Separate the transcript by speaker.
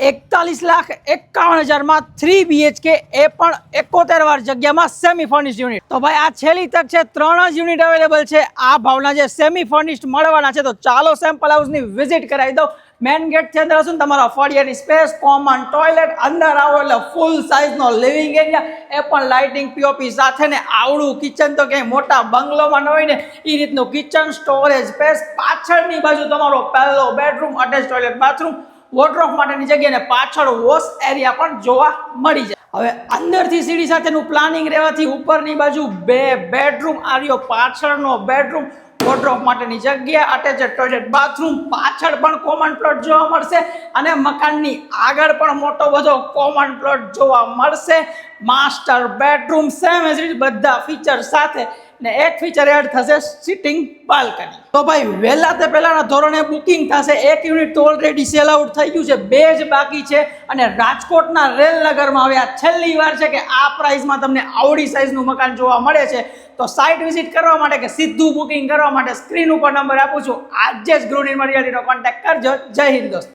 Speaker 1: 41,51,000 માં 3 BHK એ પણ 71 વાર જગ્યામાં સેમી ફર્નિશ્ડ યુનિટ। તો ભાઈ આ છેલ્લી તક છે, 3 જ યુનિટ અવેલેબલ છે આ ભાવના જે સેમી ફર્નિશ્ડ મળવાના છે। તો ચાલો સેમ્પલ હાઉસની વિઝિટ કરાવી દો। મેન ગેટ થી અંદર હશે ને તમારા ફળિયાની સ્પેસ, કોમન ટોયલેટ, અંદર આવો એટલે ફૂલ સાઇઝનો લિવિંગ એરિયા, એ પણ લાઇટિંગ પીઓપી સાથે ને આવડું કિચન તો ક્યાંય મોટા બંગલોમાં ન હોય ને એ રીતનું કિચન, સ્ટોરેજ સ્પેસ, પાછળની બાજુ તમારો પહેલો bedroom, attach toilet, bathroom, wardrobe માટેની જગ્યા ને પાછળ વોશ એરિયા પણ જોવા મળી જાય। હવે અંદરથી સીડી સાથેનું પ્લાનિંગ રહેવાથી ઉપરની બાજુ 2 બેડરૂમ, આર્યો પાછળનો બેડરૂમ, વોર્ડરોબ માટેની જગ્યા, અટેચ ટોયલેટ, બાથરૂમ, પાછળ પણ કોમન પ્લોટ જોવા મળશે અને મકાનની આગળ પણ મોટો બધો કોમન પ્લોટ જોવા મળશે। Master bedroom same as it બધા ફીચર સાથે ને એક ફીચર એડ થશે સિટિંગ બાલ્કની। તો ભાઈ વહેલા તે પહેલાના ધોરણે બુકિંગ થશે। એક યુનિટ તો ઓલરેડી સેલ આઉટ થઈ ગયું છે, 2 જ બાકી છે અને રાજકોટના રેલનગરમાં હવે આ છેલ્લી વાર છે કે આ પ્રાઇસમાં તમને આવડી સાઇઝનું મકાન જોવા મળે છે। તો સાઇટ વિઝિટ કરવા માટે કે સીધું બુકિંગ કરવા માટે સ્ક્રીન ઉપર નંબર આપું છું, આજે જ ગૃહ નિર્માણ રિયાલિટીનો કોન્ટેક્ટ કરજો। જય હિન્દ દોસ્તો।